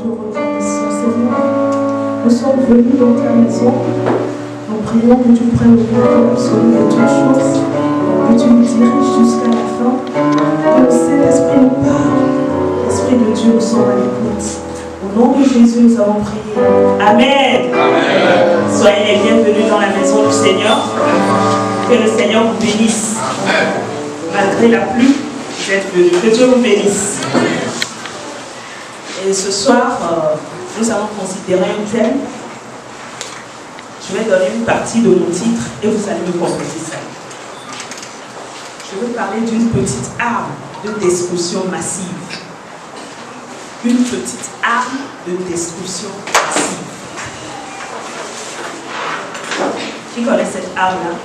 te reconnaissons, Seigneur. Nous sommes venus dans ta maison. Nous prions que tu prennes le contrôle absolu de toutes choses, que tu nous diriges jusqu'à la fin, que le Saint-Esprit nous parle. L'Esprit de Dieu, nous sommes à l'écoute. Au nom de Jésus, nous avons prié. Amen. Amen. Soyez les bienvenus dans la maison du Seigneur. Que le Seigneur vous bénisse. Malgré la pluie, vous êtes venus. Que Dieu vous bénisse. Et ce soir, nous allons considérer un thème. Je vais donner une partie de mon titre et vous allez me compléter ça. Je vais parler d'une petite arme de destruction massive. Une petite arme de destruction massive. Qui connaît cette arme-là?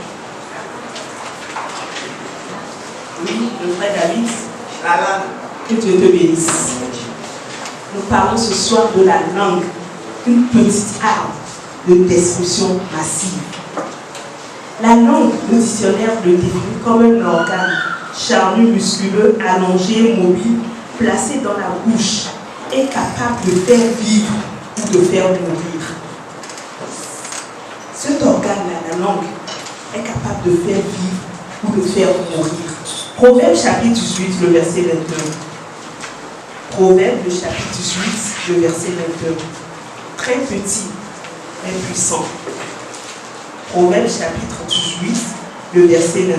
Oui, le frère David. Que Dieu te bénisse. Nous parlons ce soir de la langue, une petite arme de destruction massive. La langue, le dictionnaire le définit comme un organe charnu, musculeux, allongé, mobile, placé dans la bouche, est capable de faire vivre ou de faire mourir. Cet organe-là, la langue, est capable de faire vivre ou de faire mourir. Proverbe chapitre 18, le verset 21. Proverbe chapitre 18, le verset 21. Très petit, mais puissant. Proverbe chapitre 18, le verset 21.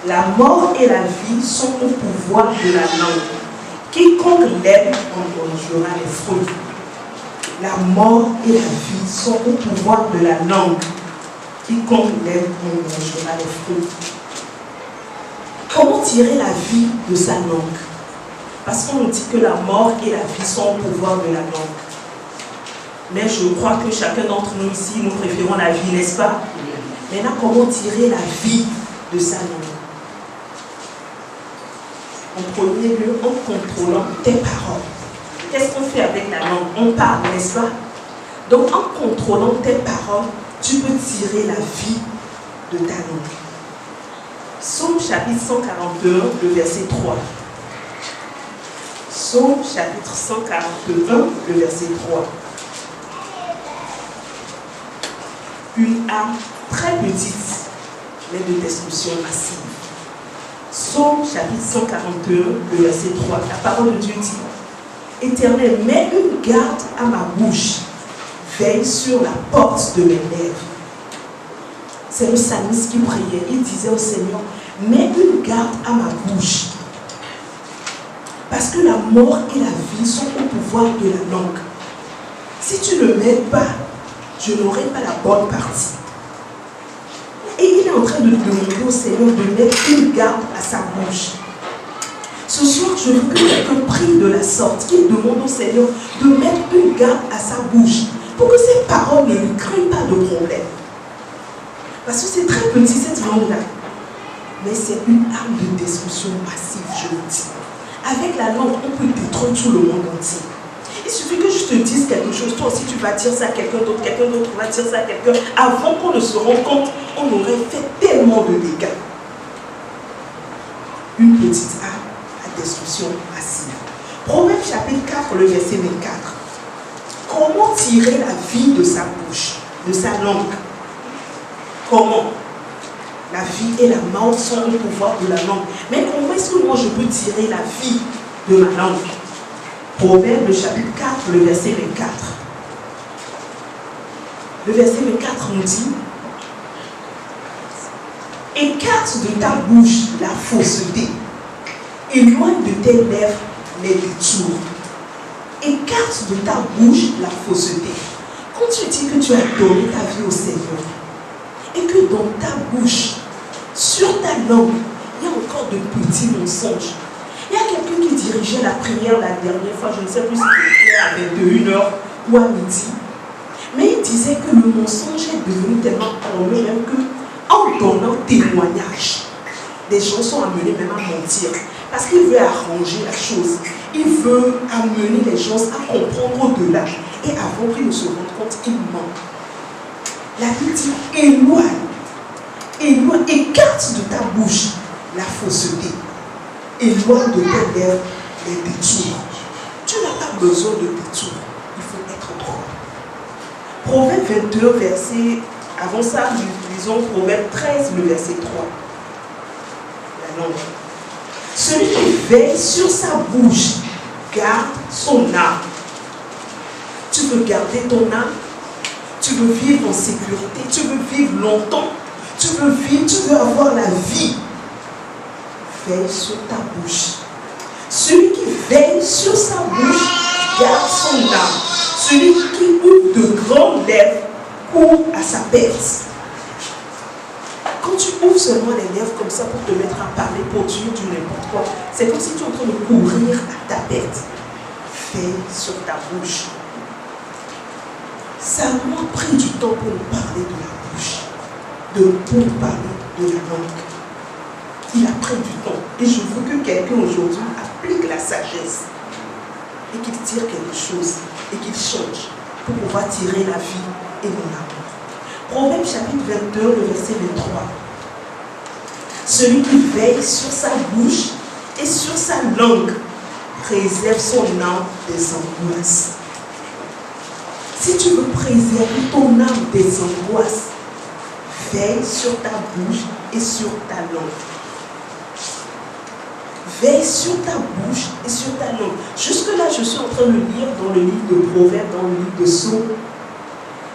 La mort et la vie sont au pouvoir de la langue. Quiconque l'aime en mangera les fruits. La mort et la vie sont au pouvoir de la langue. Quiconque l'aime en mangera les fruits. Comment tirer la vie de sa langue? Parce qu'on nous dit que la mort et la vie sont au pouvoir de la langue. Mais je crois que chacun d'entre nous ici, nous préférons la vie, n'est-ce pas? Maintenant, comment tirer la vie de sa langue? En premier lieu, en contrôlant tes paroles. Qu'est-ce qu'on fait avec la langue? On parle, n'est-ce pas? Donc, en contrôlant tes paroles, tu peux tirer la vie de ta langue. Psaume chapitre 141, le verset 3. Psaume chapitre 141, le verset 3. Une arme très petite, mais de destruction massive. Psaume chapitre 141, le verset 3. La parole de Dieu dit: Éternel, mets une garde à ma bouche, veille sur la porte de mes lèvres. C'est le psalmiste qui priait. Il disait au Seigneur: mets une garde à ma bouche. Parce que la mort et la vie sont au pouvoir de la langue. Si tu ne m'aides pas, je n'aurai pas la bonne partie. Et il est en train de demander au Seigneur de mettre une garde à sa bouche. Ce soir, je veux que quelqu'un prie de la sorte, qu'il demande au Seigneur de mettre une garde à sa bouche, pour que ses paroles ne lui créent pas de problème. Parce que c'est très petit cette langue-là. Mais c'est une arme de destruction massive, je vous dis. Avec la langue, on peut détruire tout le monde entier. Il suffit que je te dise quelque chose, toi aussi tu vas dire ça à quelqu'un d'autre va dire ça à quelqu'un. Avant qu'on ne se rende compte, on aurait fait tellement de dégâts. Une petite arme à destruction massive. Proverbe chapitre 4, le verset 24. Comment tirer la vie de sa bouche, de sa langue? Comment? La vie et la mort sont au pouvoir de la langue. Mais comment est-ce que moi je peux tirer la vie de ma langue? Proverbe chapitre 4, le verset 24. Le verset 24 nous dit: écarte de ta bouche la fausseté, éloigne de tes lèvres les détours. Écarte de ta bouche la fausseté. Quand tu dis que tu as donné ta vie au Seigneur, et que dans ta bouche, sur ta langue, il y a encore de petits mensonges. Il y a quelqu'un qui dirigeait la prière la dernière fois, je ne sais plus si c'était à 21h ou à midi. Mais il disait que le mensonge est devenu tellement commun même qu'en donnant témoignage, des gens sont amenés même à mentir. Parce qu'il veut arranger la chose. Il veut amener les gens à comprendre au-delà. Et avant qu'ils ne se rendent compte, ils mentent. La Bible dit: éloigne, écarte de ta bouche la fausseté. Éloigne de tes lèvres les détours. Tu n'as pas besoin de détour. Il faut être droit. Proverbe 22, verset. Avant ça, nous lisons Proverbe 13, le verset 3. La langue. Celui qui veille sur sa bouche garde son âme. Tu veux garder ton âme? Tu veux vivre en sécurité? Tu veux vivre longtemps? Tu veux avoir la vie? Veille sur ta bouche. Celui qui veille sur sa bouche garde son âme. Celui qui ouvre de grandes lèvres court à sa perte. Quand tu ouvres seulement les lèvres comme ça pour te mettre à parler pour Dieu du n'importe quoi, c'est comme si tu es en train de courir à ta perte. Veille sur ta bouche. Salomon a pris du temps pour nous parler de la bouche, pour nous parler de la langue. Il a pris du temps. Et je veux que quelqu'un aujourd'hui applique la sagesse et qu'il tire quelque chose et qu'il change pour pouvoir tirer la vie et mon amour. Proverbe chapitre 22, le verset 23. Celui qui veille sur sa bouche et sur sa langue préserve son âme des angoisses. Si tu veux préserver ton âme des angoisses, veille sur ta bouche et sur ta langue. Veille sur ta bouche et sur ta langue. Jusque-là, je suis en train de lire dans le livre de Proverbes, dans le livre de Psaumes.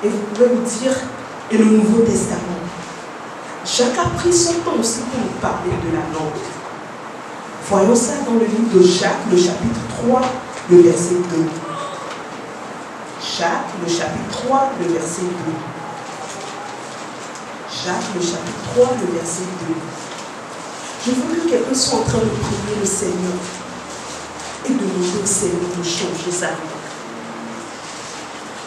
Et vous pouvez me dire, et le Nouveau Testament. Jacques a pris son temps aussi pour nous parler de la langue. Voyons ça dans le livre de Jacques, le chapitre 3, le verset 2. Jacques, le chapitre 3, le verset 2. Jacques, le chapitre 3, le verset 2. Je veux que quelqu'un soit en train de prier le Seigneur et demander au Seigneur de changer sa vie.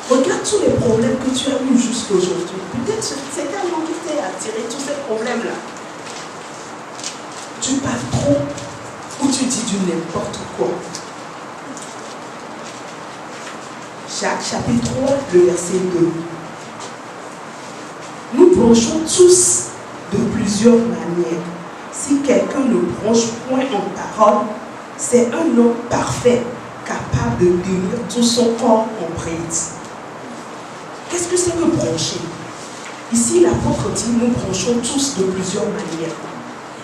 Regarde tous les problèmes que tu as eus jusqu'à aujourd'hui. Peut-être que c'est ta langue qui t'a attiré tous ces problèmes-là. Tu parles trop ou tu dis du n'importe quoi. Jacques chapitre 3, le verset 2. Nous bronchons tous de plusieurs manières. Si quelqu'un ne bronche point en parole, c'est un homme parfait, capable de tenir tout son corps en prise. Qu'est-ce que c'est que broncher? Ici, l'apôtre dit, nous bronchons tous de plusieurs manières.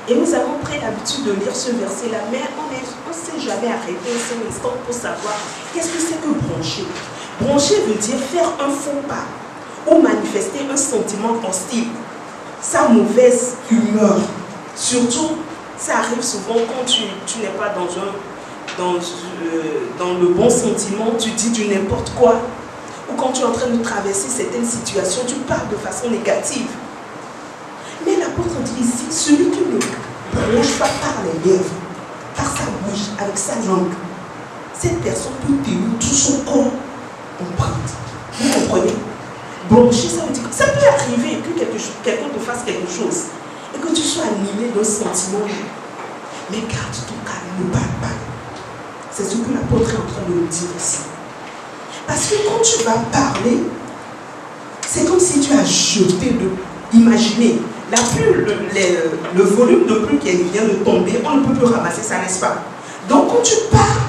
Et nous avons pris l'habitude de lire ce verset-là, mais on ne s'est jamais arrêté un seul instant pour savoir qu'est-ce que c'est que broncher. Broncher veut dire faire un faux pas ou manifester un sentiment hostile, sa mauvaise humeur. Surtout, ça arrive souvent quand tu n'es pas dans le bon sentiment, tu dis du n'importe quoi. Ou quand tu es en train de traverser certaines situations, tu parles de façon négative. Mais l'apôtre dit ici, celui qui ne bronche pas par les lèvres, par sa bouche, avec sa langue, cette personne peut tenir tout son corps en prête. Vous comprenez? Broncher, ça veut dire que ça peut arriver que quelqu'un te fasse quelque chose et que tu sois animé d'un sentiment. Mais garde ton calme, ne parle pas. C'est ce que l'apôtre est en train de nous dire ici. Parce que quand tu vas parler, c'est comme si tu as jeté de... Imaginez, la pluie, le volume de pluie qui vient de tomber, on ne peut plus ramasser ça, n'est-ce pas? Donc quand tu parles,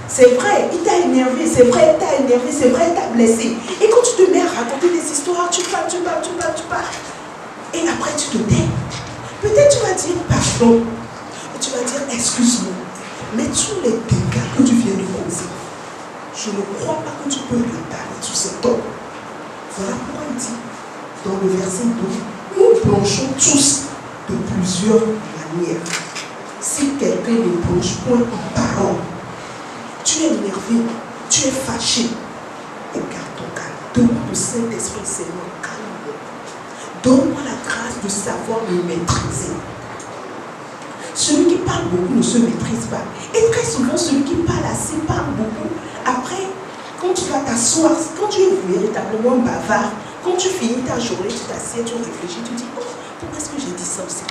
c'est vrai, il t'a énervé, c'est vrai, il t'a énervé, c'est vrai, il t'a blessé. Et quand tu te mets à raconter des histoires, tu parles. Et après tu te tais. Peut-être tu vas dire pardon. Et tu vas dire excuse-moi. Mais tous les dégâts que tu viens de causer, je ne crois pas que tu peux réparer tout ce temps. Voilà pourquoi il dit dans le verset 2, nous bronchons tous de plusieurs manières. Si quelqu'un ne bronche point en parole, tu es énervé, tu es fâché, et garde ton calme. Demande au Saint-Esprit, Seigneur, calme-moi. Donne-moi la grâce de savoir me maîtriser. Celui qui parle beaucoup ne se maîtrise pas. Et très souvent, celui qui parle assez parle beaucoup. Après, quand tu vas t'asseoir, quand tu es véritablement bavard, quand tu finis ta journée, tu t'assieds, tu réfléchis, tu dis, oh, pourquoi est-ce que j'ai dit ça aussi?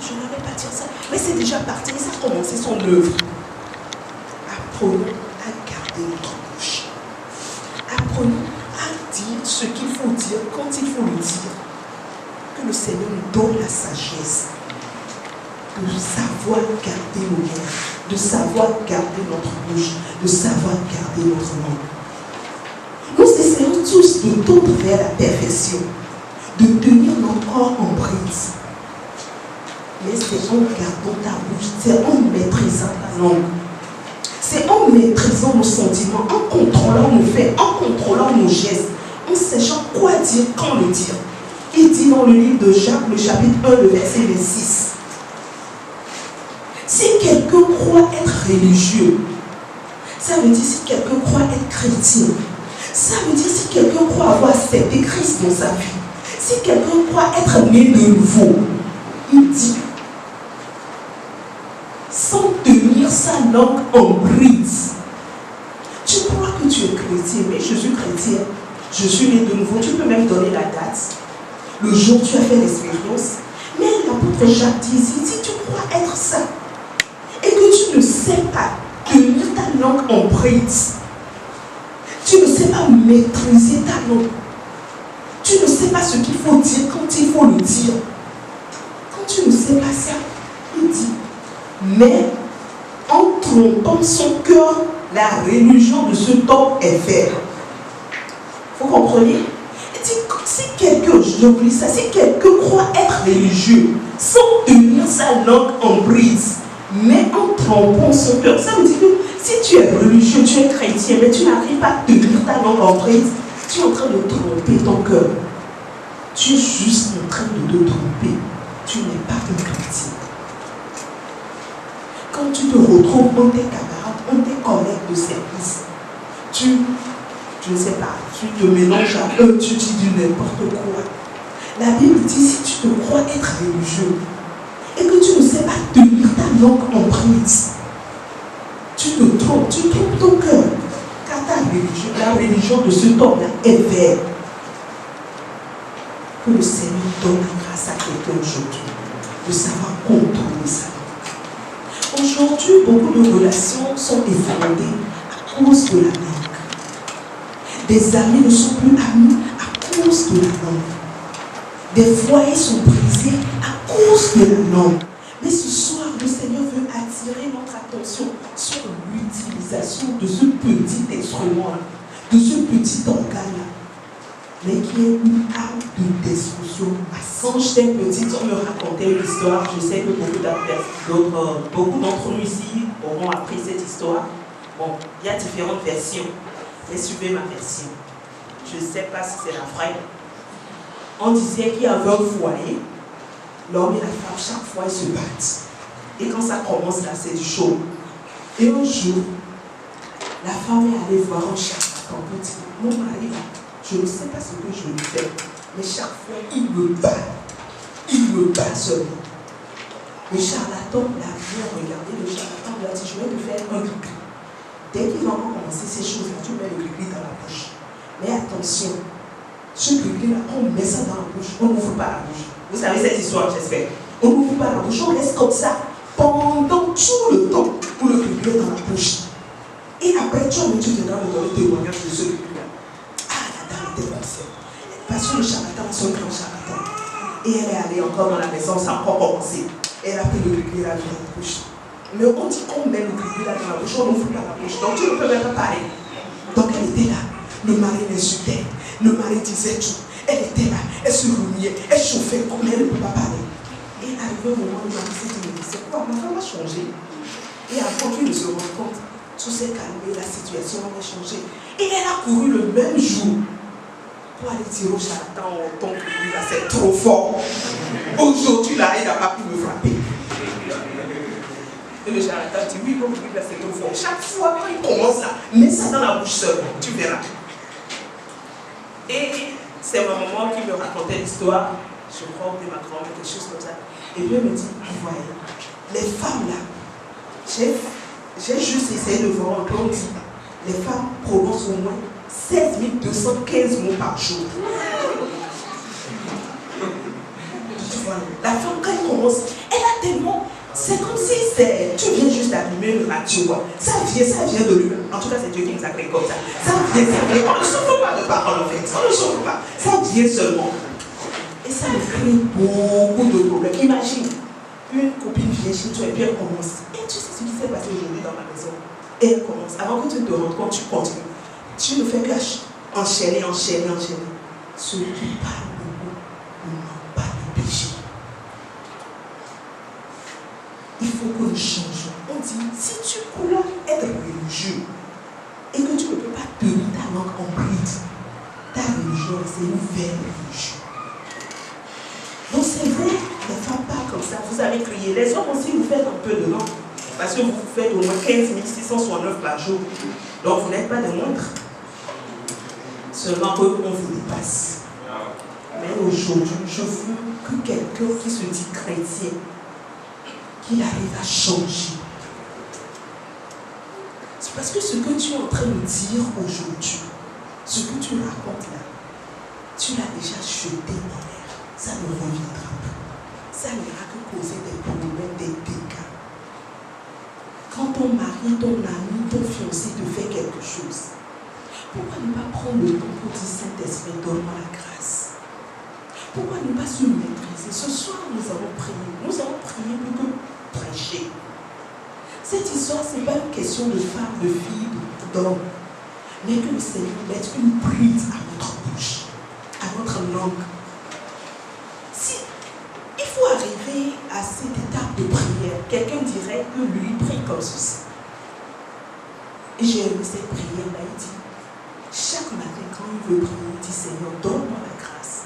Je n'avais pas dit ça. Mais c'est déjà parti, mais ça a commencé son œuvre. Apprenons à garder notre bouche. Apprenons à dire ce qu'il faut dire quand il faut le dire. Que le Seigneur nous donne la sagesse de savoir garder nos lèvres. de savoir garder notre bouche, de savoir garder notre langue. Nous essayons tous de tendre vers la perfection, de tenir notre corps en prise. Mais c'est en gardant ta bouche, c'est en maîtrisant ta langue. C'est en maîtrisant nos sentiments, en contrôlant nos faits, en contrôlant nos gestes, en sachant quoi dire, quand le dire. Il dit dans le livre de Jacques, le chapitre 1, le verset 26. Si quelqu'un croit être religieux, ça veut dire si quelqu'un croit être chrétien, ça veut dire si quelqu'un croit avoir accepté Christ dans sa vie, si quelqu'un croit être né de nouveau, il dit, sans tenir sa langue en prise. Tu crois que tu es chrétien, mais je suis chrétien, je suis né de nouveau, tu peux même donner la date, le jour où tu as fait l'expérience. Mais l'apôtre Jacques dit, si tu crois être ça, et que tu ne sais pas tenir ta langue en prise, tu ne sais pas maîtriser ta langue, tu ne sais pas ce qu'il faut dire quand il faut le dire, quand tu ne sais pas ça, il dit, mais en trompant son cœur, la religion de cet homme est vaine. Vous comprenez? Il dit, si quelqu'un, je vous dis ça, si quelqu'un croit être religieux sans tenir sa langue en prise, mais en trompant son cœur, ça veut dire que si tu es religieux, tu es chrétien, mais tu n'arrives pas à tenir ta langue en prise, tu es en train de tromper ton cœur. Tu es juste en train de te tromper. Tu n'es pas un chrétien. Quand tu te retrouves entre tes camarades, entre tes collègues de service, je ne sais pas, tu te mélanges à eux, tu dis du n'importe quoi. La Bible dit, si tu te crois être religieux et que tu ne sais pas tenir ta langue en prise, tu te trompes, tu trompes ton cœur. Car la religion de cet homme-là est vaine. Que le Seigneur donne la grâce à quelqu'un aujourd'hui de savoir contrôler sa langue. Aujourd'hui, beaucoup de relations sont effondrées à cause de la langue. Des amis ne sont plus amis à cause de la langue. Des foyers sont brisés à cause de la langue. Mais ce soir, le Seigneur veut attirer notre attention sur l'utilisation de ce petit instrument-là, de ce petit organe-là, mais qui est une arme de destruction. Quand j'étais petite, on me racontait une histoire. Je sais que beaucoup d'entre nous ici auront appris cette histoire. Bon, il y a différentes versions, mais suivez ma version. Je ne sais pas si c'est la vraie. On disait qu'il y avait un foyer, l'homme et la femme, chaque fois, ils se battent. Et quand ça commence là, c'est du chaud. Et un jour, la femme est allée voir un charlatan pour dire, mon mari, je ne sais pas ce que je lui fais, mais chaque fois, il me bat. Il me bat seulement. Le charlatan l'a bien regardé, le charlatan lui a dit, je vais te faire un gris-gris. Dès qu'il va commencer ces choses-là, tu mets le gris-gris dans la bouche. Mais attention, ce gris-gris-là, on met ça dans la bouche, on n'ouvre pas la bouche. Vous savez cette histoire, j'espère. On n'ouvre pas la bouche, on laisse comme ça pendant tout le temps pour le gris-gris dans la bouche. Et après, tu vas le témoignage de ce gris-gris-là. Ah, la dame était conceinte. Parce que le charlatan, c'est un grand charlatan. Et elle est allée encore dans la maison, ça a encore commencé. Elle a pris le gris-gris-là dans la bouche. Mais on dit qu'on met le gris-gris-là dans la bouche, on n'ouvre pas la bouche. Donc tu ne peux même pas parler. Donc elle était là. Le mari l'insultait. Le mari disait tout. Elle était là. Elle se ruinait. Elle chauffait comme elle ne peut pas parler. Et arrivé au moment où le mari s'est dit, c'est quoi, ma femme a changé. Et avant qu'il ne se rende compte, tout s'est calmé, la situation a changé. Et elle a couru le même jour pour aller dire au charlatan, ton gris là, c'est trop fort. Aujourd'hui là, il n'a pas pu me frapper. Et le charlatan dit, oui, ton gris là, c'est trop fort. Chaque fois quand il commence là, mets ça dans la bouche seule, tu verras. Et c'est ma maman qui me racontait l'histoire, je crois, de ma grand-mère, quelque chose comme ça. Et puis elle me dit, voyez, les femmes là, j'ai juste essayé de voir un plan, les femmes prononcent au moins 16 215 mots par jour. La femme, quand elle commence, elle a tellement. C'est comme si tu viens juste d'allumer le radio. Ça vient de lui. En tout cas, c'est Dieu qui nous a créé comme ça. Ça vient. On ne souffre pas de parole en fait. On ne souffre pas. Ça vient seulement. Et ça me crée beaucoup de problèmes. Imagine, une copine vient chez toi et puis elle commence. Et tu sais ce ce qui s'est passé aujourd'hui dans ma maison. Et elle commence. Avant que tu te rendes compte, tu continues. Tu ne fais qu'enchaîner. Celui qui parle beaucoup n'a pas de péché. Il faut que nous changions. On dit, si tu voulais être religieux et que tu ne peux pas tenir ta langue en bride, ta religion, c'est une vraie religion. Donc c'est vrai, les femmes parlent comme ça, vous avez crié. Les hommes aussi, vous faites un peu de langue. Parce que vous faites au moins 15 669 par jour. Donc vous n'êtes pas des moindres. Seulement qu'on vous dépasse. Mais aujourd'hui, je veux que quelqu'un qui se dit chrétien, qu'il arrive à changer. C'est parce que ce que tu es en train de dire aujourd'hui, ce que tu racontes là, tu l'as déjà jeté en l'air. Ça ne reviendra plus. Ça n'ira que causer des problèmes, des dégâts. Quand ton mari, ton ami, ton fiancé te fait quelque chose, pourquoi ne pas prendre le temps pour dire Saint-Esprit, donne-moi la grâce? Pourquoi ne pas se maîtriser? Ce soir, nous avons prié. Nous avons prié plus que prêcher. Cette histoire, ce n'est pas une question de femme, de fille, d'homme, mais que le Seigneur mette une bride à notre bouche, à notre langue. Si il faut arriver à cette étape de prière, quelqu'un dirait que lui prie comme ceci. Et j'ai aimé cette prière-là, il dit, chaque matin quand il veut prier, il dit Seigneur, donne-moi la grâce.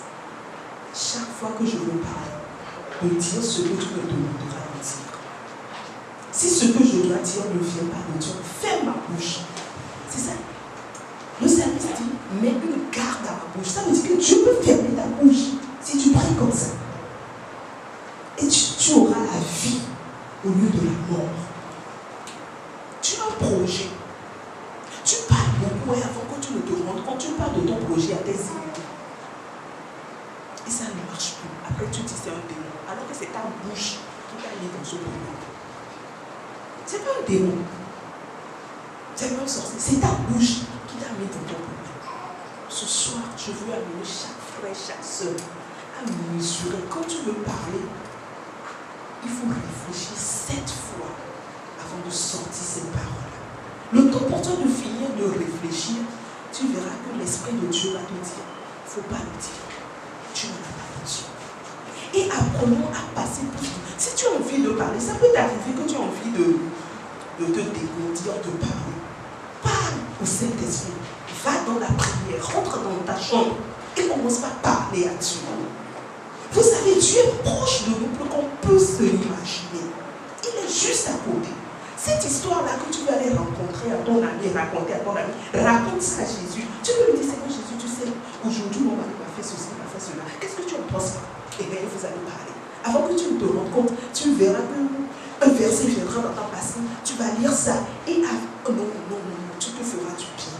Chaque fois que je veux parler, de dire ce que tu me demanderas de dire. Si ce que je dois dire ne vient pas de Dieu, ferme ma bouche. C'est ça. Le service dit, mets une garde à ma bouche. Ça veut dire que Dieu peut fermer ta bouche si tu pries comme ça. Et tu auras la vie au lieu de la mort. Tu as un projet. Tu parles beaucoup et avant que tu ne te rendes compte, tu parles de ton projet à tes amis. Et ça ne marche plus. Après, tu dis c'est un démon. Alors que c'est ta bouche qui t'a mis dans ce problème. C'est pas un démon. C'est pas un sorcier. C'est ta bouche qui t'a mis dans ton problème. Ce soir, je veux amener chaque frère, chaque soeur à mesurer. Quand tu veux parler, il faut réfléchir 7 fois avant de sortir ces paroles. Le temps pour toi de finir de réfléchir, tu verras que l'Esprit de Dieu va te dire, il ne faut pas le dire. Tu n'en as pas le dire. Et apprenons à passer plus. Si tu as envie de parler, ça peut t'arriver que tu as envie de te dégourdir, de parler. Parle au Saint-Esprit. Va dans la prière, rentre dans ta chambre et commence par parler à Dieu. Vous savez, Dieu est proche de nous plus qu'on peut se l'imaginer. Il est juste à côté. Cette histoire-là que tu vas aller rencontrer à ton ami, raconter à ton ami, raconte ça à Jésus. Tu peux lui dire, Seigneur Jésus, tu sais, aujourd'hui mon mari m'a fait ceci, m'a fait cela. Qu'est-ce que tu en penses? Et bien, vous allez parler. Avant que tu ne te rendes compte, tu verras qu'un verset viendra dans ta passé, tu vas lire ça et non, tu te feras du bien.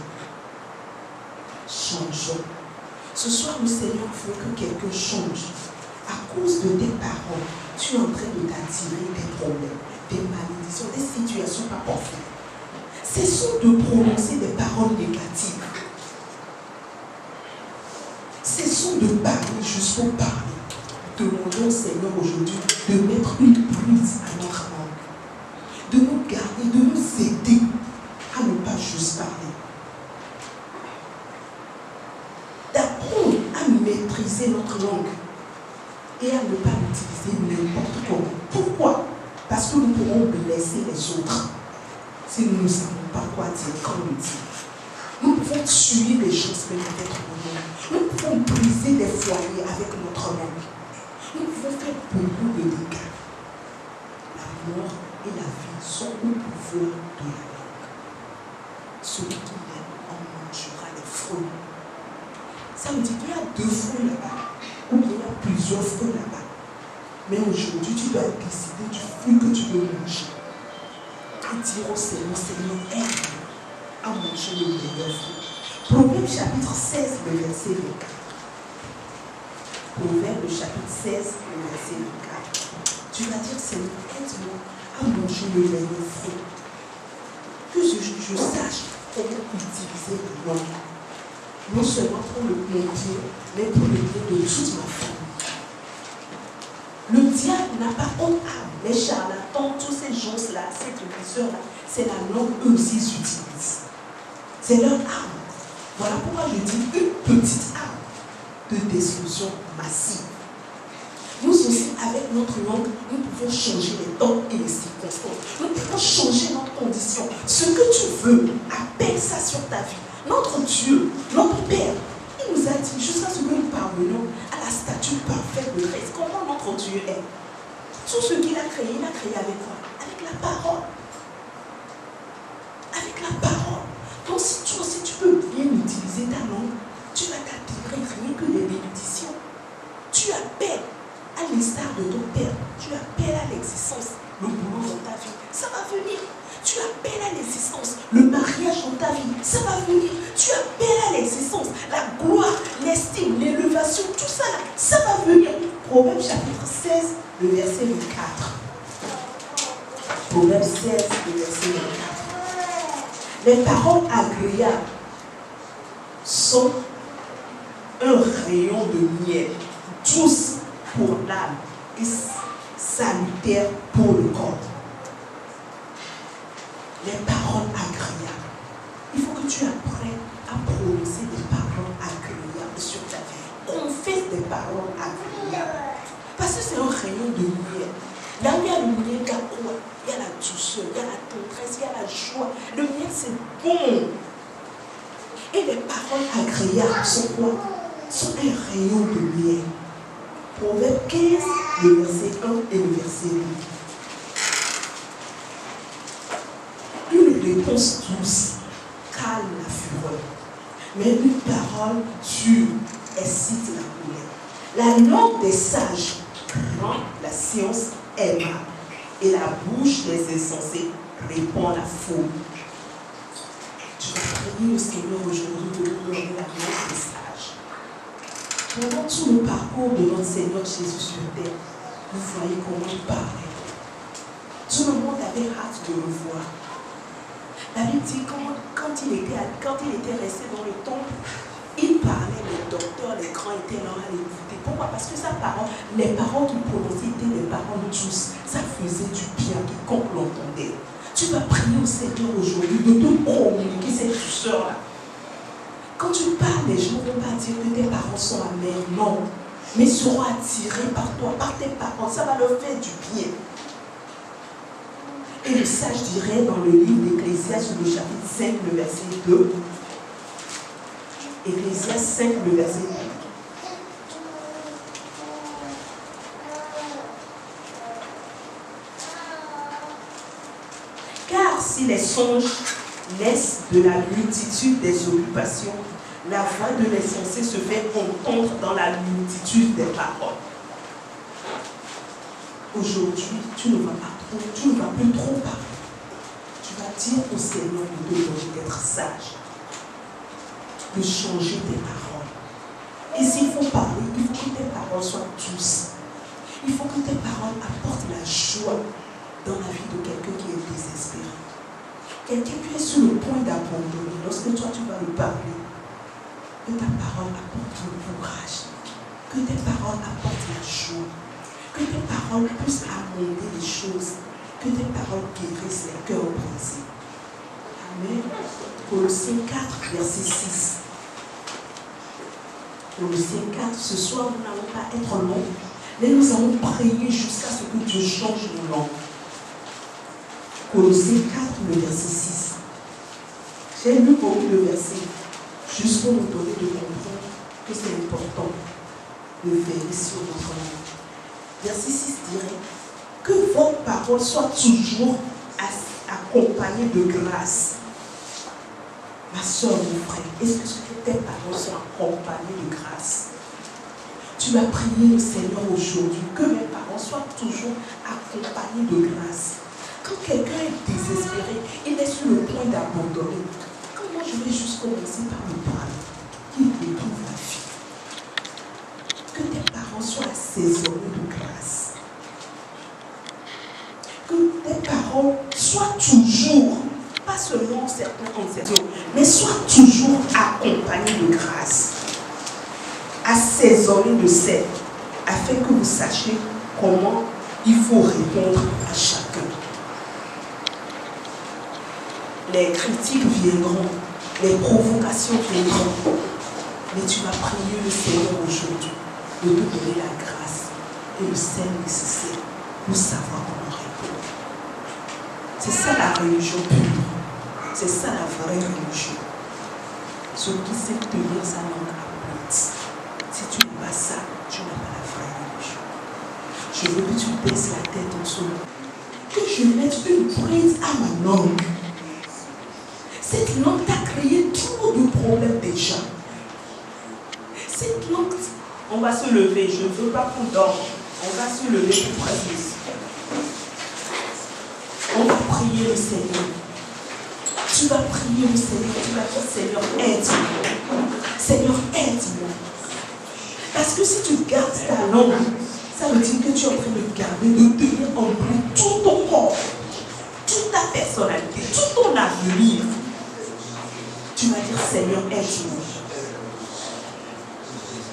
Changeons. Ce soir, le Seigneur veut que quelqu'un change. À cause de tes paroles, tu es en train de t'attirer des problèmes, des malédictions, des situations pas parfaites. Cessons de prononcer des paroles négatives. Cessons de parler juste pour parler. Demandons au Seigneur aujourd'hui de mettre une prise à notre langue, de nous garder, de nous aider à ne pas juste parler. D'apprendre à maîtriser notre langue et à ne pas l'utiliser n'importe comment. Pourquoi? Parce que nous pourrons blesser les autres si nous ne savons pas quoi dire, quand nous dire. Nous pouvons tuer les gens même avec nos langues. Nous pouvons briser des foyers avec notre langue. Nous pouvons faire beaucoup de dégâts. La mort et la vie sont au pouvoir de la langue. Celui qui l'aime en mangera les fruits. Ça veut dire qu'il y a 2 fruits là-bas, ou qu'il y a plusieurs fruits là-bas. Mais aujourd'hui, tu dois décider du fruit que tu veux manger. Et dire au Seigneur, Seigneur, aide-moi à manger le meilleur fruit. Proverbe chapitre 16, le verset 24. Proverbe chapitre 16, le verset 24. Tu vas dire, Seigneur, aide-moi à manger le meilleur fruit. Que je sache comment utiliser la langue. Non seulement pour mon bien, mais pour le bien de toute ma famille. Le diable n'a pas honte à les charlatans, tous ces gens-là, ces professeurs-là, c'est la langue eux aussi ils utilisent. C'est leur arme. Voilà pourquoi je dis une petite arme de destruction massive. Nous aussi, avec notre langue, nous pouvons changer les temps et les circonstances. Nous pouvons changer notre condition. Ce que tu veux, appelle ça sur ta vie. Notre Dieu, notre Père, il nous a dit, jusqu'à ce que nous parvenions à la statue parfaite de Christ, comment notre Dieu est. Tout ce qu'il a créé avec quoi? Avec la parole. Avec la parole. Donc si toi aussi tu peux bien utiliser ta langue, tu vas t'attirer rien que des bénédictions. Tu appelles à l'instar de ton Père, tu appelles à l'existence le boulot dans ta vie, ça va venir. Tu appelles à l'existence le mariage dans ta vie, ça va venir. Tu appelles à l'existence la gloire, l'estime, l'élevation, tout ça là, ça va venir. Proverbe chapitre 16, le verset 24. Proverbe 16, le verset 24. Les paroles agréables sont un rayon de miel, douce pour l'âme et salutaire pour le corps. Les paroles agréables. Il faut que tu apprennes à prononcer des paroles agréables sur ta vie. Confesse des paroles agréables. Parce que c'est un rayon de miel. Là où il y a le miel, il y a quoi? Il y a la douceur, il y a la tendresse, il y a la joie. Le miel, c'est bon. Et les paroles agréables sont quoi? Sont un rayon de miel. Proverbe 15, le verset 1 et le verset 2. Une réponse douce calme la fureur, mais une parole dure excite la colère. La langue des sages rend la science aimable, et la bouche des insensés répand la folie. Tu vas prier au Seigneur aujourd'hui de nous donner la langue des sages. Pendant tout le parcours de notre Seigneur Jésus sur terre, vous voyez comment il parlait. Tout le monde avait hâte de le voir. La Bible dit quand il était resté dans le temple, il parlait, les docteurs, les grands étaient là à l'écouter. Pourquoi? Parce que sa parole, les paroles qu'il prononçait étaient des paroles douces. Ça faisait du bien à quiconque l'entendait. Tu vas prier au Seigneur aujourd'hui de te communiquer cette douceur-là. Quand tu parles, les gens ne vont pas dire que tes paroles sont amères, non. Mais ils seront attirés par toi, par tes paroles. Ça va leur faire du bien. Et le sage dirait dans le livre d'Ecclésiaste, le chapitre 5, le verset 2. Ecclésiaste 5, le verset 2. Car si les songes naissent de la multitude des occupations, la voix de l'insensé se fait entendre dans la multitude des paroles. Aujourd'hui, tu ne vas plus trop parler. Tu vas dire au Seigneur de te donner d'être sage, de changer tes paroles. Et s'il faut parler, il faut que tes paroles soient douces. Il faut que tes paroles apportent la joie dans la vie de quelqu'un qui est désespéré. Quelqu'un qui est sur le point d'abandonner. Lorsque toi tu vas lui parler, que ta parole apporte le courage, que tes paroles apportent la joie, que tes paroles puissent amender les choses, que tes paroles guérissent les cœurs brisés. Amen. Colossiens 4, verset 6. Colossiens 4, ce soir nous n'allons pas être longs, mais nous allons prier jusqu'à ce que Dieu change nos langues. Colossiens 4, le verset 6. J'ai lu beaucoup de versets, juste pour nous donner de comprendre que c'est important de veiller sur notre langue. Verset 6 dirait que votre parole soit toujours accompagnée de grâce. Ma soeur, mon frère, est-ce que tes paroles sont accompagnées de grâce? Tu vas prier le Seigneur aujourd'hui que mes paroles soient toujours accompagnées de grâce. Quand quelqu'un est désespéré, il est sur le point d'abandonner. Quand moi je vais juste commencer par le parler, qu'il retrouve la vie. Que tes paroles soient assaisonnées de grâce. Que tes paroles soient toujours, pas seulement certains en certains, mais soient toujours accompagnées de grâce. Assaisonnées de sel, afin que vous sachiez comment il faut répondre à chacun. Les critiques viendront, les provocations viendront, mais tu vas prier le Seigneur aujourd'hui de te donner la grâce et le sel nécessaire pour savoir comment répondre. C'est ça la religion pure. C'est ça la vraie religion. Celui qui sait tenir sa langue à plate. Si tu n'as pas ça, tu n'as pas la vraie religion. Je veux que tu baisses la tête en dessous. Que je mette une prise à ma langue. Cette langue t'a créé trop de problèmes déjà. Cette langue, on va se lever. Je ne veux pas qu'on dorme. On va se lever pour prier. On va prier le Seigneur. Tu vas prier le Seigneur. Tu vas dire, Seigneur, aide-moi. Seigneur, aide-moi. Parce que si tu gardes ta langue, ça veut dire que tu es en train de garder, de tenir en brûle tout ton corps, toute ta personnalité, tout ton avenir. Tu vas dire, Seigneur, aide-moi.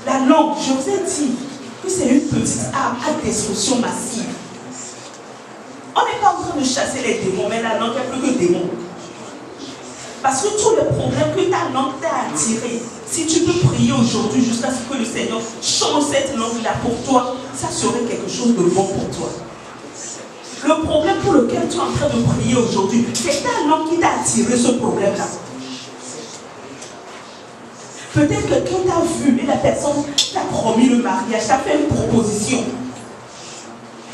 La langue, je vous ai dit que c'est une petite arme à destruction massive. On n'est pas en train de chasser les démons, mais la langue est plus que démon. Parce que tous les problèmes que ta langue t'a attirés, si tu peux prier aujourd'hui jusqu'à ce que le Seigneur change cette langue-là pour toi, ça serait quelque chose de bon pour toi. Le problème pour lequel tu es en train de prier aujourd'hui, c'est ta langue qui t'a attiré ce problème-là. Peut-être que quelqu'un t'a vu et la personne t'a promis le mariage, t'a fait une proposition.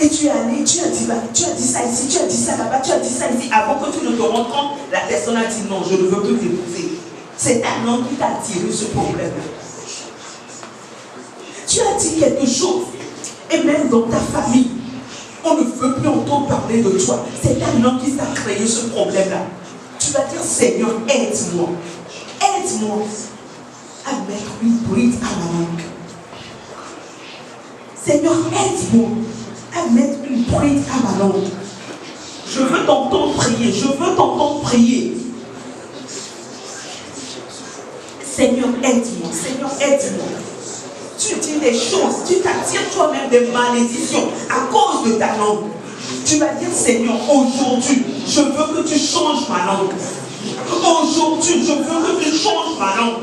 Et tu es allé, tu as dit ça ici, tu as dit ça là-bas, tu as dit ça ici. Avant que tu ne te rendes compte, la personne a dit non, je ne veux que t'épouser. C'est ta langue qui t'a attiré ce problème-là. Tu as dit quelque chose, et même dans ta famille, on ne veut plus entendre parler de toi. C'est ta langue qui t'a créé ce problème-là. Tu vas dire, Seigneur, aide-moi. Aide-moi à mettre une bride à ma langue. Seigneur, aide-moi à mettre une bride à ma langue. Je veux t'entendre prier. Je veux t'entendre prier. Seigneur, aide-moi. Seigneur, aide-moi. Tu dis des choses. Tu t'attires toi-même des malédictions à cause de ta langue. Tu vas dire, Seigneur, aujourd'hui, je veux que tu changes ma langue. Aujourd'hui, je veux que tu changes ma langue.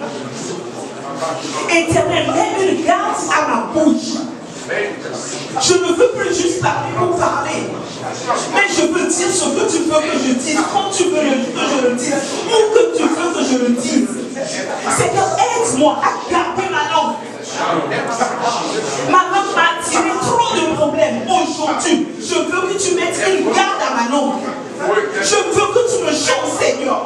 Éternel, mets une garde à ma bouche. Je ne veux plus juste parler pour parler, mais je veux dire ce que tu veux que je dise, quand tu veux que je le dise, ou que tu veux que je le dise. Seigneur, aide-moi à garder ma langue. Ma langue m'a attiré trop de problèmes. Aujourd'hui, je veux que tu mettes une garde à ma langue. Je veux que tu me changes, Seigneur.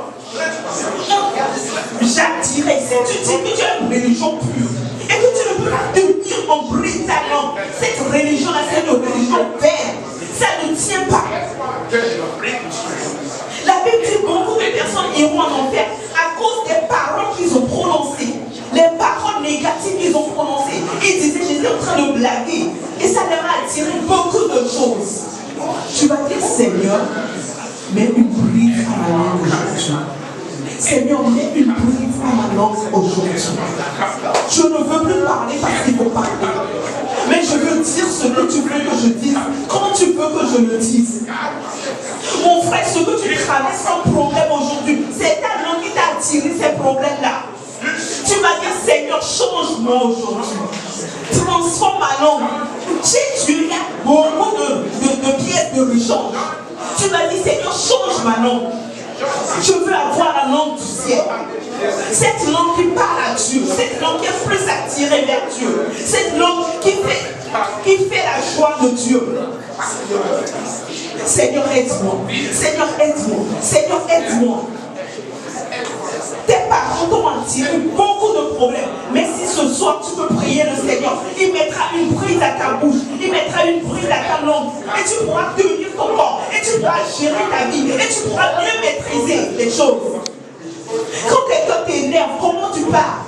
J'attirais, si tu dis que tu as une religion pure et que tu ne peux pas tenir en bride ta langue, cette religion-là, c'est une religion vaine. Ça ne tient pas. La Bible dit que beaucoup de personnes iront en enfer à cause des paroles qu'ils ont prononcées, les paroles négatives qu'ils ont prononcées. Ils disaient, j'étais en train de blaguer. Et ça leur a attiré beaucoup de choses. Tu vas dire, Seigneur, mets une bride à ma langue aujourd'hui. Seigneur, mets une bride à ma langue aujourd'hui. Je ne veux plus parler parce qu'il faut parler. Mais je veux dire ce que tu veux que je dise, quand tu veux que je le dise. Mon frère, ce que tu traverses comme problème aujourd'hui, c'est ta langue qui t'a attiré ces problèmes-là. Tu vas dire, Seigneur, change-moi aujourd'hui. Transforme ma langue. Chez Dieu, il y a beaucoup de pièces de rechange. Tu vas dire, Seigneur, change ma langue. Je veux avoir la langue du ciel. Cette langue qui parle à Dieu. Cette langue qui est plus attirée vers Dieu. Cette langue qui fait la joie de Dieu. Seigneur, aide-moi. Seigneur, aide-moi. Seigneur, aide-moi. Tes parents t'ont attiré beaucoup de problèmes. Mais si ce soir tu peux prier le Seigneur, il mettra une bride à ta bouche, il mettra une bride à ta langue, et tu pourras tenir ton corps, et tu pourras gérer ta vie, et tu pourras mieux maîtriser les choses. Quand quelqu'un t'énerve, comment tu parles?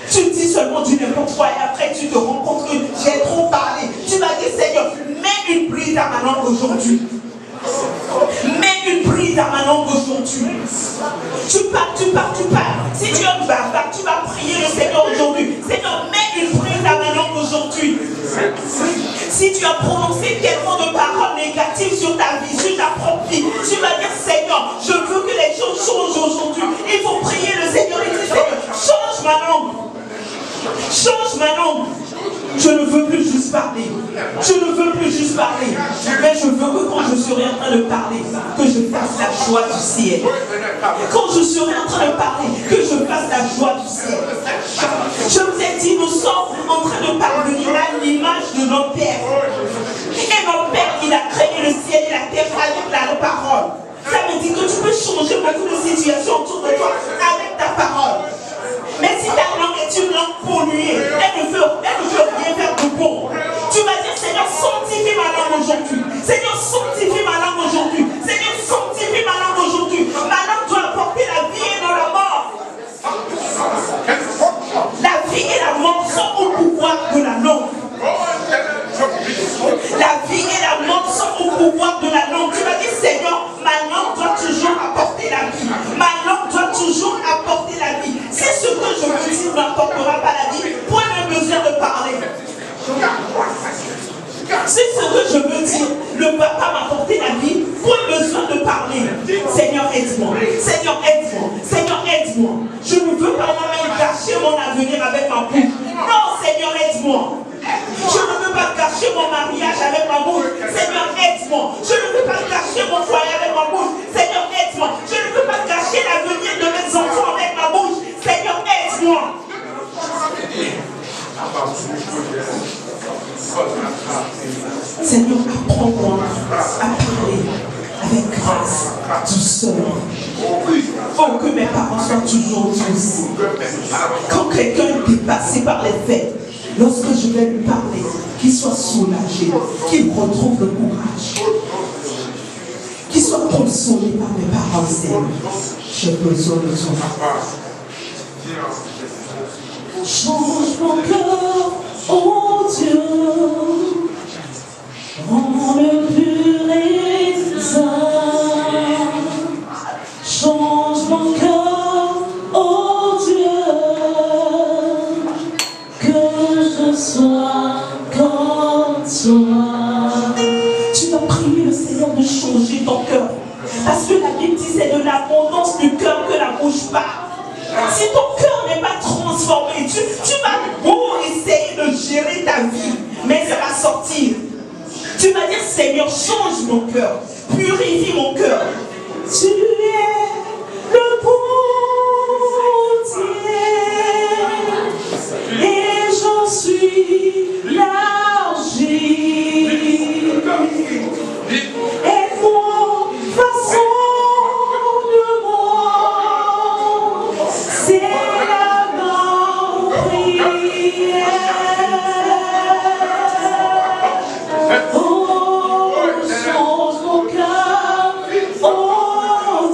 Tu dis seulement du n'importe quoi, et après tu te rends compte que j'ai trop parlé. Tu vas dire, Seigneur, mets une bride à ma langue aujourd'hui. Mets une bride à ma langue aujourd'hui. Tu parles. Si tu es un barbare, tu vas prier le Seigneur aujourd'hui. Seigneur, mets une bride à ma langue aujourd'hui. Si tu as prononcé tellement de paroles négatives sur ta vie, sur ta propre vie, tu vas dire Seigneur, je veux que les choses changent aujourd'hui. Il faut prier le Seigneur et dire Seigneur, change ma langue. Change ma langue. Je ne veux plus juste parler. Je ne veux plus juste parler. Mais je veux que quand je serai en train de parler, que je fasse la joie du ciel. Quand je serai en train de parler, que je fasse la joie du ciel. Je vous ai dit, nous sommes en train de parvenir à l'image de notre Père. Et notre Père, il a créé le ciel et la terre avec la parole. Ça veut dire que tu peux changer beaucoup de situations autour de toi avec ta parole. Mais si ta langue est une langue polluée, elle ne veut rien faire de bon. Tu vas dire, Seigneur, sanctifie ma langue aujourd'hui. Seigneur, sanctifie ma langue aujourd'hui. Seigneur, sanctifie ma langue aujourd'hui. Ma langue doit apporter la vie et non la mort. La vie et la mort sont au pouvoir de la langue. La vie et la mort sont au pouvoir de la langue. Tu vas dire, Seigneur, ma langue doit toujours apporter la vie. Ma langue doit toujours apporter la vie. Si ce que je veux dire n'apportera pas la vie, point de besoin de parler. Si ce que je veux dire ne va pas m'apporter la vie, point besoin de parler. Seigneur, aide-moi. Seigneur, aide-moi. Seigneur, aide-moi. Je ne veux pas moi-même gâcher mon avenir avec ma bouche. Non, Seigneur, aide-moi. Je ne veux pas gâcher mon mariage avec ma bouche. Seigneur, aide-moi. Je ne veux pas gâcher mon foyer avec ma bouche. Seigneur, aide-moi. Je ne veux pas gâcher l'avenir de mes enfants avec ma bouche. Seigneur, aide-moi. Seigneur, apprends-moi à parler avec grâce, douceur. Oh, que mes parents soient toujours douces. Quand quelqu'un est dépassé par les faits, lorsque je vais lui parler, qu'il soit soulagé, qu'il retrouve le courage, qu'il soit consolé par mes paroles, Seigneur. J'ai besoin de toi. Change mon cœur, oh Dieu, rends-le pur et saint. Change mon cœur, oh Dieu, que je sois comme toi. Tu vas prier le Seigneur de changer ton cœur. Parce que la Bible dit c'est de l'abondance du cœur que la bouche parle. Si ton cœur n'est pas transformé, tu vas beau essayer de gérer ta vie, mais ça va sortir. Tu vas dire Seigneur, change mon cœur, purifie mon cœur. Tu es le bon Dieu et j'en suis l'argile. Aide-moi, façon. Oh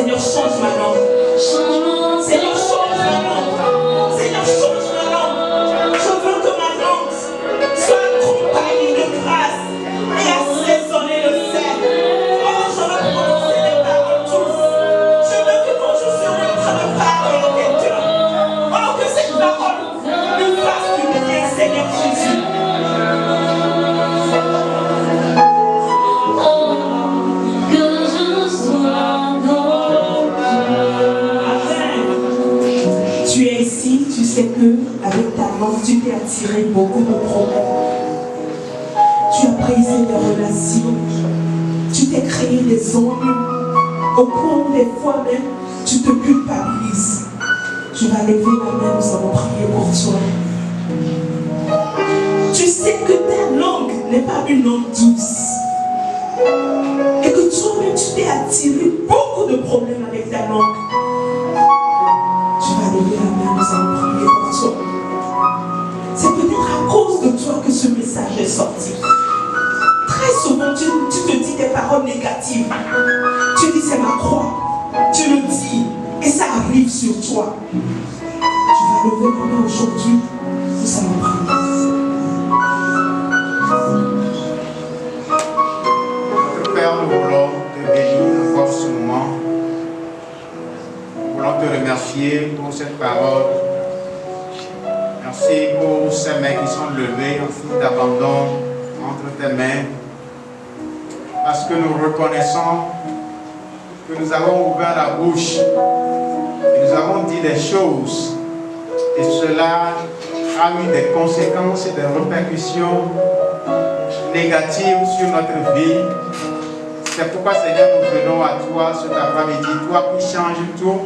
Seigneur, change ma langue. Seigneur, change ma langue. Seigneur, change ma langue. Je veux que ma langue soit accompagnée de grâce et assaisonnée de sel. Oh, je veux prononcer des paroles douces. Je veux que quand je serai en train de parler à quelqu'un, oh, que cette parole me fasse du bien, Seigneur Jésus. Tu es ici, tu sais que avec ta langue, tu t'es attiré beaucoup de problèmes. Tu as brisé des relations. Tu t'es créé des ennuis. Au point où des fois même, tu te culpabilises. Tu vas lever la main, nous allons prier pour toi. Tu sais que ta langue n'est pas une langue douce. Et que toi-même, tu t'es attiré beaucoup de problèmes avec ta langue. Tu vas lever la main, nous allons prier pour toi. C'est peut-être à cause de toi que ce message est sorti. Très souvent, tu te dis des paroles négatives. Tu dis c'est ma croix. Tu le dis et ça arrive sur toi. Tu vas lever la main aujourd'hui. Nous allons prier. Notre Père, nous voulons te bénir encore ce moment. Nous voulons te remercier pour cette parole. Merci pour ces mains qui sont levées en signe d'abandon entre tes mains. Parce que nous reconnaissons que nous avons ouvert la bouche et nous avons dit des choses. Et cela a eu des conséquences et des répercussions négatives sur notre vie. C'est pourquoi, Seigneur, nous venons à toi cet après-midi, toi qui changes tout,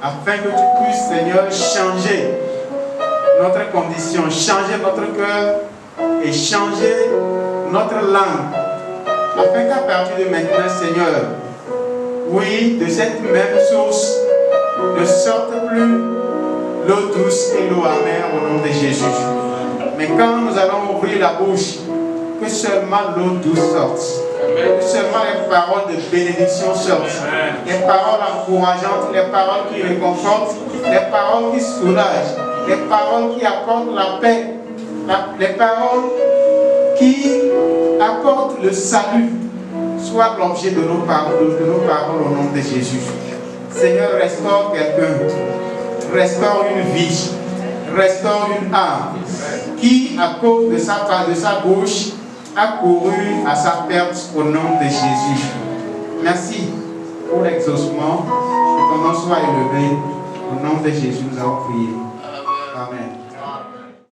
afin que tu puisses, Seigneur, changer notre condition, changer notre cœur et changer notre langue, afin qu'à partir de maintenant, Seigneur, oui, de cette même source ne sorte plus l'eau douce et l'eau amère au nom de Jésus. Mais quand nous allons ouvrir la bouche, que seulement l'eau douce sorte. Que seulement les paroles de bénédiction sortent. Les paroles encourageantes, les paroles qui réconfortent, les paroles qui soulagent, les paroles qui apportent la paix, les paroles qui apportent le salut, soient l'objet de nos paroles au nom de Jésus. Seigneur, restaure quelqu'un, restaure une vie, restaure une âme qui, à cause de sa bouche, a couru à sa perte au nom de Jésus. Merci pour l'exaucement. Que ton nom soit élevé. Au nom de Jésus, nous avons prié.